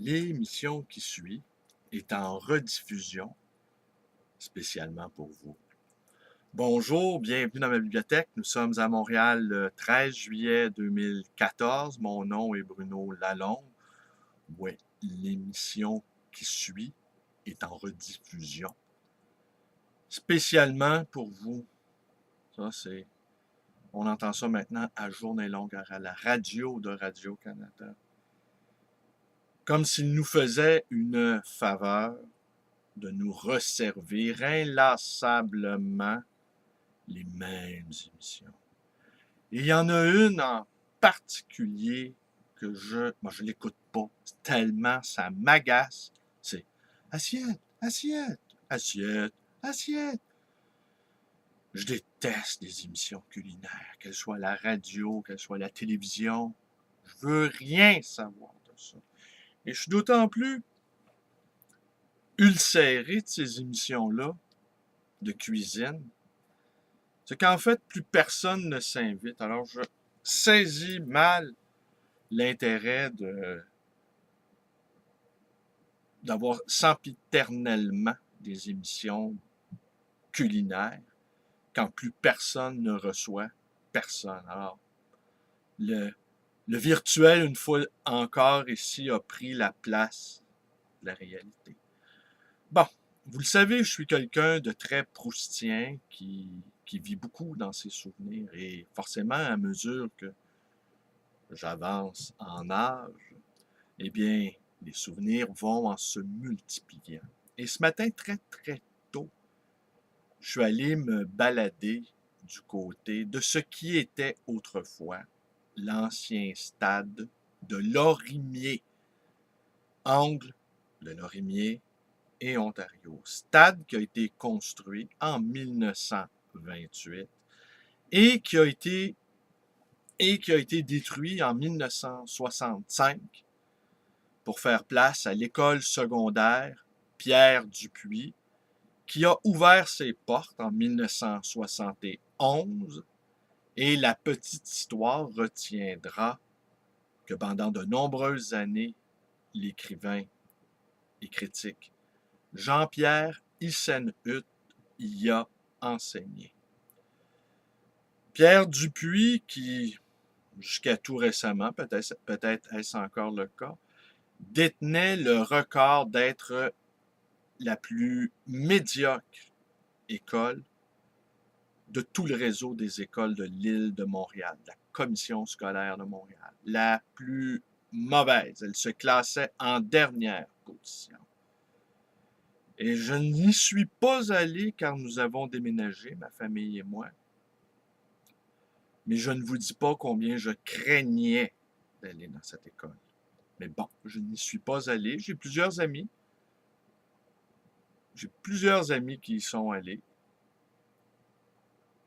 L'émission qui suit est en rediffusion spécialement pour vous. Bonjour, bienvenue dans ma bibliothèque. Nous sommes à Montréal le 13 juillet 2014. Mon nom est Bruno Lalonde. Oui, l'émission qui suit est en rediffusion spécialement pour vous. Ça, c'est... On entend ça maintenant à Journée longue à la radio de Radio-Canada. Comme s'il nous faisait une faveur de nous resservir inlassablement les mêmes émissions. Et il y en a une en particulier que je l'écoute pas, tellement ça m'agace. C'est assiette, assiette, assiette, assiette. Je déteste les émissions culinaires, qu'elles soient à la radio, qu'elles soient à la télévision. Je veux rien savoir de ça. Et je suis d'autant plus ulcéré de ces émissions-là de cuisine, c'est qu'en fait, plus personne ne s'invite. Alors, je saisis mal l'intérêt d'avoir sempiternellement des émissions culinaires quand plus personne ne reçoit personne. Alors, le virtuel, une fois encore ici, a pris la place de la réalité. Bon, vous le savez, je suis quelqu'un de très proustien qui vit beaucoup dans ses souvenirs. Et forcément, à mesure que j'avance en âge, eh bien, les souvenirs vont en se multipliant. Et ce matin, très, très tôt, je suis allé me balader du côté de ce qui était autrefois l'ancien stade de Lorimier, angle de Lorimier et Ontario. Stade qui a été construit en 1928 et qui a été détruit en 1965 pour faire place à l'école secondaire Pierre Dupuis, qui a ouvert ses portes en 1971. Et la petite histoire retiendra que pendant de nombreuses années, l'écrivain et critique Jean-Pierre Yssenhut y a enseigné. Pierre Dupuis, qui, jusqu'à tout récemment, peut-être est-ce encore le cas, détenait le record d'être la plus médiocre école de tout le réseau des écoles de l'île de Montréal, de la commission scolaire de Montréal. La plus mauvaise. Elle se classait en dernière position. Et je n'y suis pas allé car nous avons déménagé, ma famille et moi. Mais je ne vous dis pas combien je craignais d'aller dans cette école. Mais bon, je n'y suis pas allé. J'ai plusieurs amis qui y sont allés.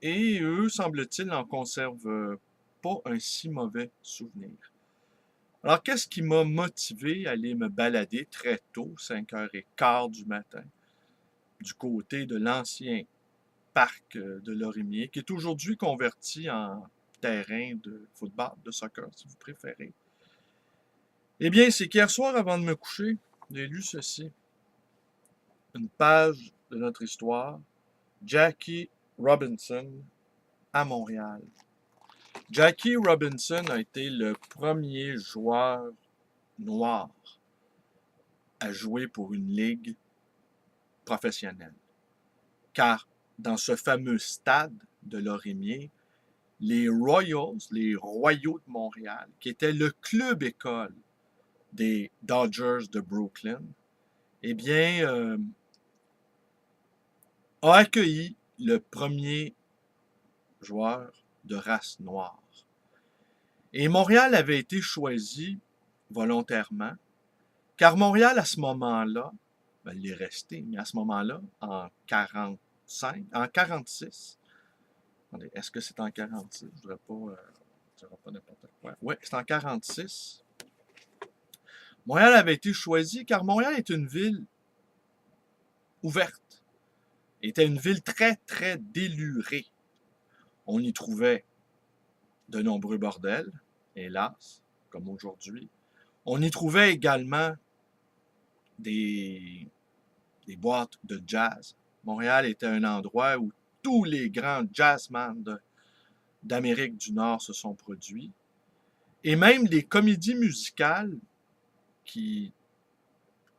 Et eux, semble-t-il, n'en conservent pas un si mauvais souvenir. Alors, qu'est-ce qui m'a motivé à aller me balader très tôt, 5h15 du matin, du côté de l'ancien parc de Lorimier, qui est aujourd'hui converti en terrain de football, de soccer, si vous préférez? Eh bien, c'est qu'hier soir, avant de me coucher, j'ai lu ceci. Une page de notre histoire. Jackie Robinson à Montréal. Jackie Robinson a été le premier joueur noir à jouer pour une ligue professionnelle. Car dans ce fameux stade de Lorimier, les Royals, les Royaux de Montréal, qui était le club école des Dodgers de Brooklyn, eh bien, a accueilli le premier joueur de race noire. Et Montréal avait été choisi volontairement, car Montréal, à ce moment-là, il est resté, mais à ce moment-là, en 46, attendez, est-ce que c'est en 46? Je ne voudrais pas n'importe quoi. Oui, c'est en 46. Montréal avait été choisi car Montréal est une ville ouverte. Était une ville très, très délurée. On y trouvait de nombreux bordels, hélas, comme aujourd'hui. On y trouvait également des, des boîtes de jazz. Montréal était un endroit où tous les grands jazzmen d'Amérique du Nord se sont produits. Et même les comédies musicales qui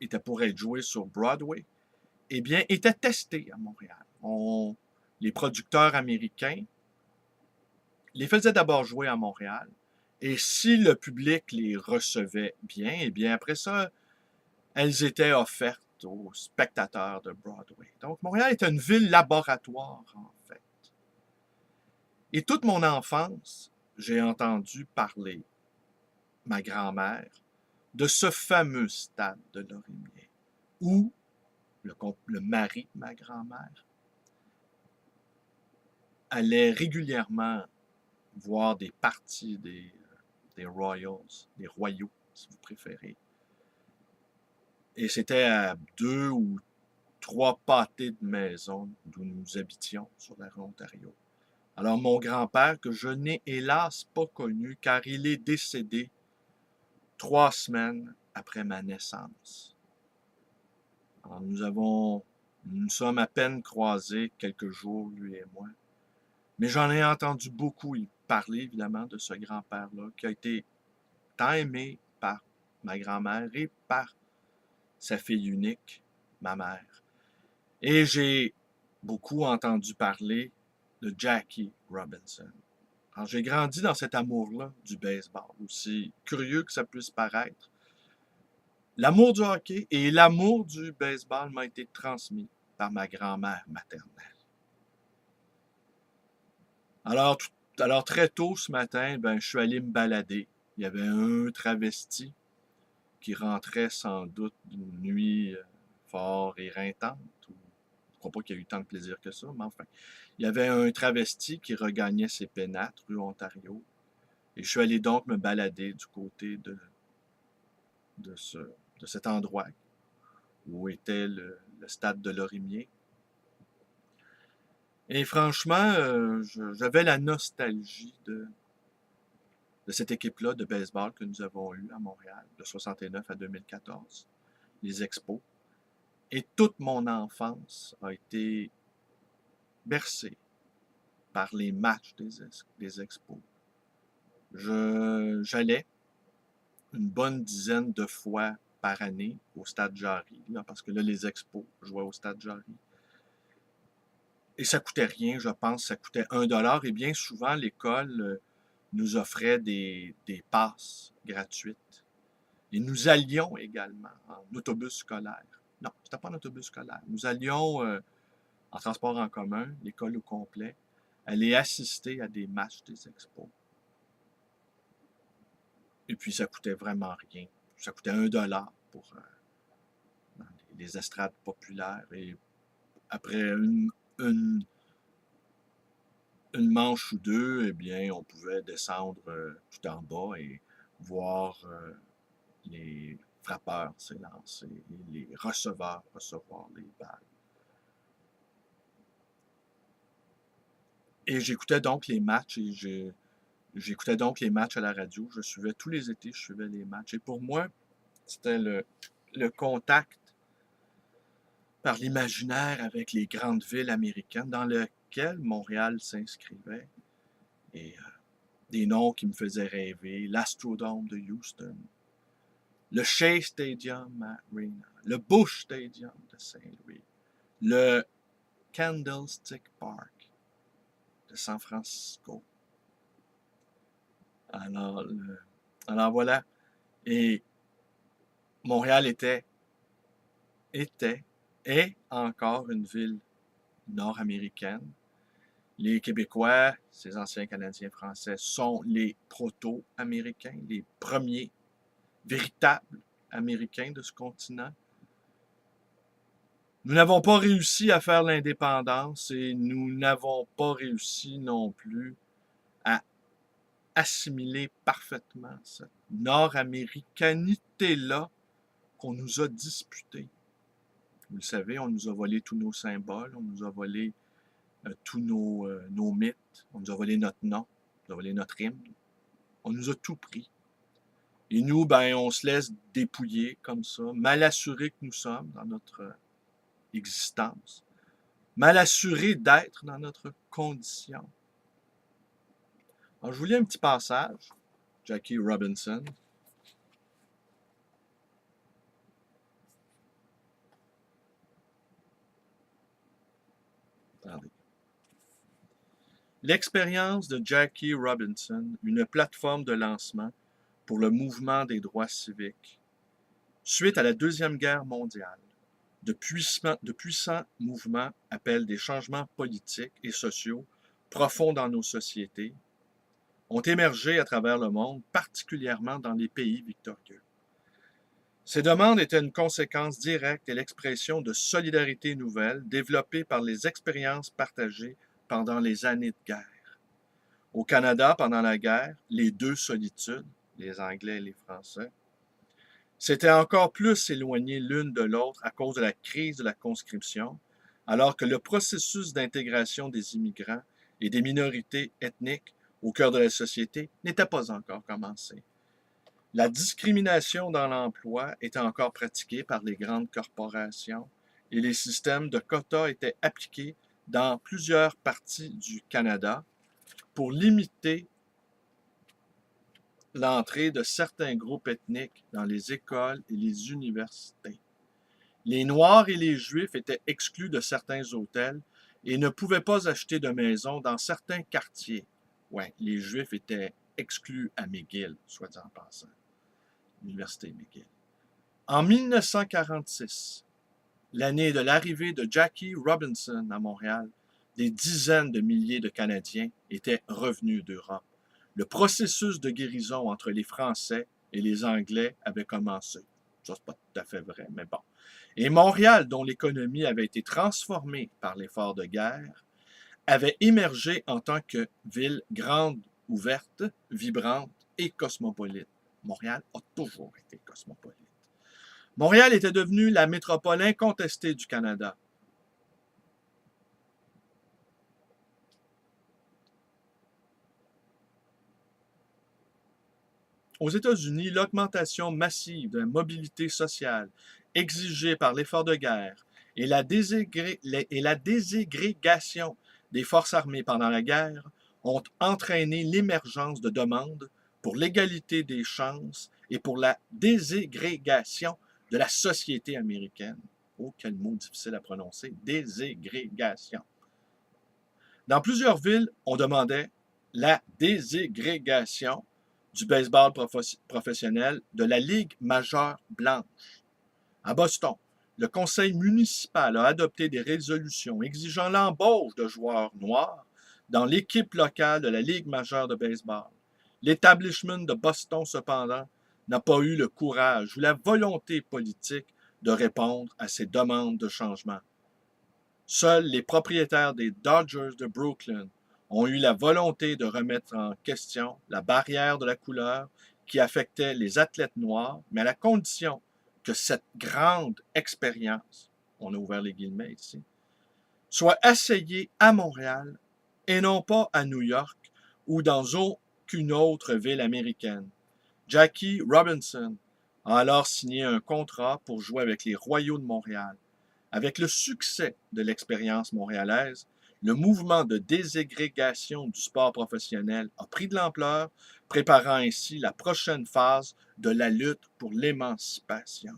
étaient pour être jouées sur Broadway, eh bien, étaient testées à Montréal. Les producteurs américains les faisaient d'abord jouer à Montréal. Et si le public les recevait bien, eh bien, après ça, elles étaient offertes aux spectateurs de Broadway. Donc, Montréal est une ville laboratoire, en fait. Et toute mon enfance, j'ai entendu parler, ma grand-mère, de ce fameux stade de Lorimier, où le mari de ma grand-mère allait régulièrement voir des parties des Royals, des Royaux, si vous préférez. Et c'était à 2 ou 3 pâtés de maison d'où nous habitions sur la rue Ontario. Alors mon grand-père, que je n'ai hélas pas connu, car il est décédé 3 semaines après ma naissance. Alors nous sommes à peine croisés quelques jours, lui et moi. Mais j'en ai entendu beaucoup parler, évidemment, de ce grand-père-là, qui a été tant aimé par ma grand-mère et par sa fille unique, ma mère. Et j'ai beaucoup entendu parler de Jackie Robinson. Alors, j'ai grandi dans cet amour-là du baseball, aussi curieux que ça puisse paraître. L'amour du hockey et l'amour du baseball m'a été transmis par ma grand-mère maternelle. Alors, très tôt ce matin, je suis allé me balader. Il y avait un travesti qui rentrait sans doute d'une nuit fort éreintante. Je ne crois pas qu'il y a eu tant de plaisir que ça, mais enfin. Il y avait un travesti qui regagnait ses pénates, rue Ontario. Et je suis allé donc me balader du côté de cet endroit où était le stade de Lorimier. Et franchement, j'avais la nostalgie de cette équipe-là de baseball que nous avons eue à Montréal, de 69 à 2014, les Expos. Et toute mon enfance a été bercée par les matchs des Expos. J'allais une bonne dizaine de fois par année au Stade Jarry, parce que là, les Expos jouaient au Stade Jarry. Et ça coûtait rien, je pense, ça coûtait 1 $. Et bien souvent, l'école nous offrait des passes gratuites. Et nous allions également en autobus scolaire. Non, c'était pas en autobus scolaire. Nous allions en transport en commun, l'école au complet, aller assister à des matchs des Expos. Et puis, ça coûtait vraiment rien. Ça coûtait 1 $ pour les estrades populaires. Et après une manche ou deux, eh bien, on pouvait descendre tout en bas et voir les frappeurs s'élancer et les receveurs recevoir les balles. Et j'écoutais donc les matchs j'écoutais donc les matchs à la radio. Je suivais tous les étés, je suivais les matchs. Et pour moi, c'était le contact par l'imaginaire avec les grandes villes américaines dans lesquelles Montréal s'inscrivait. Et des noms qui me faisaient rêver. L'Astrodome de Houston, le Shea Stadium Arena, le Busch Stadium de Saint-Louis, le Candlestick Park de San Francisco. Alors, voilà. Et Montréal est encore une ville nord-américaine. Les Québécois, ces anciens Canadiens français, sont les proto-américains, les premiers véritables Américains de ce continent. Nous n'avons pas réussi à faire l'indépendance et nous n'avons pas réussi non plus à assimiler parfaitement cette nord-américanité-là qu'on nous a disputée. Vous le savez, on nous a volé tous nos symboles, on nous a volé tous nos mythes, on nous a volé notre nom, on nous a volé notre hymne, on nous a tout pris. Et nous, ben, on se laisse dépouiller comme ça, mal assurés que nous sommes dans notre existence, mal assurés d'être dans notre condition. Alors, je vous lis un petit passage, Jackie Robinson. Attendez. L'expérience de Jackie Robinson, une plateforme de lancement pour le mouvement des droits civiques. Suite à la Deuxième Guerre mondiale, de puissants mouvements appellent des changements politiques et sociaux profonds dans nos sociétés, ont émergé à travers le monde, particulièrement dans les pays victorieux. Ces demandes étaient une conséquence directe et l'expression de solidarité nouvelle développée par les expériences partagées pendant les années de guerre. Au Canada, pendant la guerre, les deux solitudes, les Anglais et les Français, s'étaient encore plus éloignées l'une de l'autre à cause de la crise de la conscription, alors que le processus d'intégration des immigrants et des minorités ethniques au cœur de la société n'était pas encore commencé. La discrimination dans l'emploi était encore pratiquée par les grandes corporations et les systèmes de quotas étaient appliqués dans plusieurs parties du Canada pour limiter l'entrée de certains groupes ethniques dans les écoles et les universités. Les Noirs et les Juifs étaient exclus de certains hôtels et ne pouvaient pas acheter de maisons dans certains quartiers. Ouais, les Juifs étaient exclus à McGill, soit dit en passant. L'Université McGill. En 1946, l'année de l'arrivée de Jackie Robinson à Montréal, des dizaines de milliers de Canadiens étaient revenus d'Europe. Le processus de guérison entre les Français et les Anglais avait commencé. Ça, c'est pas tout à fait vrai, mais bon. Et Montréal, dont l'économie avait été transformée par l'effort de guerre, avait émergé en tant que ville grande, ouverte, vibrante et cosmopolite. Montréal a toujours été cosmopolite. Montréal était devenue la métropole incontestée du Canada. Aux États-Unis, l'augmentation massive de la mobilité sociale exigée par l'effort de guerre et la déségrégation des forces armées pendant la guerre ont entraîné l'émergence de demandes pour l'égalité des chances et pour la déségrégation de la société américaine. Oh, quel mot difficile à prononcer, déségrégation. Dans plusieurs villes, on demandait la déségrégation du baseball professionnel de la Ligue majeure blanche. À Boston, le conseil municipal a adopté des résolutions exigeant l'embauche de joueurs noirs dans l'équipe locale de la Ligue majeure de baseball. L'établissement de Boston, cependant, n'a pas eu le courage ou la volonté politique de répondre à ces demandes de changement. Seuls les propriétaires des Dodgers de Brooklyn ont eu la volonté de remettre en question la barrière de la couleur qui affectait les athlètes noirs, mais à la condition que cette grande expérience, on a ouvert les guillemets ici, soit essayée à Montréal et non pas à New York ou dans aucune autre ville américaine. Jackie Robinson a alors signé un contrat pour jouer avec les Royaux de Montréal. Avec le succès de l'expérience montréalaise, le mouvement de déségrégation du sport professionnel a pris de l'ampleur, préparant ainsi la prochaine phase de la lutte pour l'émancipation.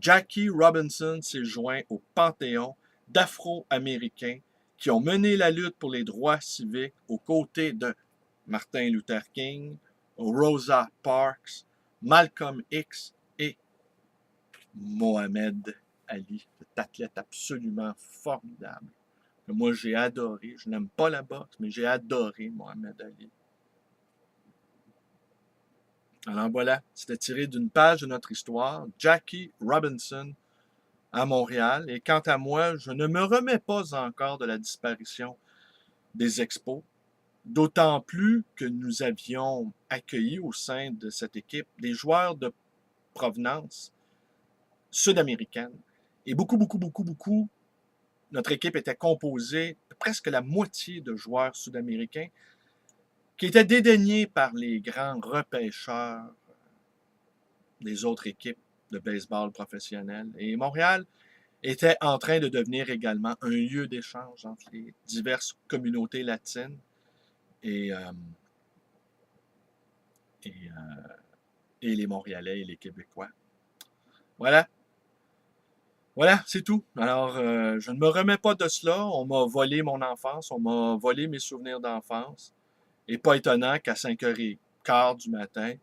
Jackie Robinson s'est joint au panthéon d'Afro-Américains qui ont mené la lutte pour les droits civiques aux côtés de Martin Luther King, Rosa Parks, Malcolm X et Mohamed Ali, cet athlète absolument formidable. Que moi, j'ai adoré. Je n'aime pas la boxe, mais j'ai adoré Mohamed Ali. Alors voilà, c'était tiré d'une page de notre histoire, Jackie Robinson à Montréal. Et quant à moi, je ne me remets pas encore de la disparition des expos, d'autant plus que nous avions accueilli au sein de cette équipe des joueurs de provenance sud-américaine. Et beaucoup, notre équipe était composée de presque la moitié de joueurs sud-américains qui étaient dédaignés par les grands repêcheurs des autres équipes de baseball professionnelles. Et Montréal était en train de devenir également un lieu d'échange entre les diverses communautés latines et, euh, et, euh, et les Montréalais et les Québécois. Voilà, voilà, c'est tout. Alors, je ne me remets pas de cela. On m'a volé mon enfance, on m'a volé mes souvenirs d'enfance. Et pas étonnant qu'à 5h15 du matin,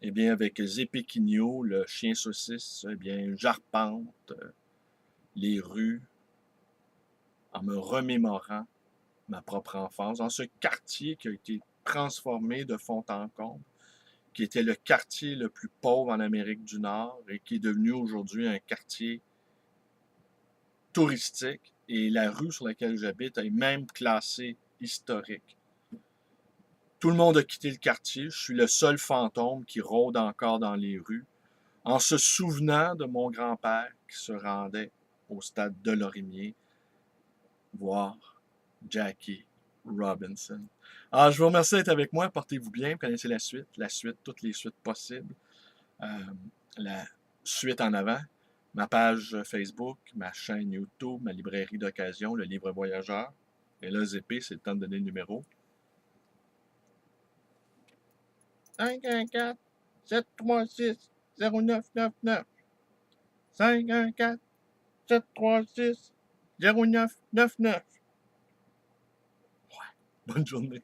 eh bien, avec Zépéquinho, le chien saucisse, eh bien, j'arpente les rues en me remémorant ma propre enfance dans ce quartier qui a été transformé de fond en comble, qui était le quartier le plus pauvre en Amérique du Nord et qui est devenu aujourd'hui un quartier touristique. Et la rue sur laquelle j'habite est même classée historique. Tout le monde a quitté le quartier. Je suis le seul fantôme qui rôde encore dans les rues, en se souvenant de mon grand-père qui se rendait au stade de Lorimier voir Jackie Robinson. Alors, je vous remercie d'être avec moi. Portez-vous bien. Connaissez la suite, toutes les suites possibles. Euh, la suite en avant. Ma page Facebook, ma chaîne YouTube, ma librairie d'occasion, le livre voyageur. Et là, ZP, c'est le temps de donner le numéro. 514 736 0999. 514 736 0999. Bonne journée.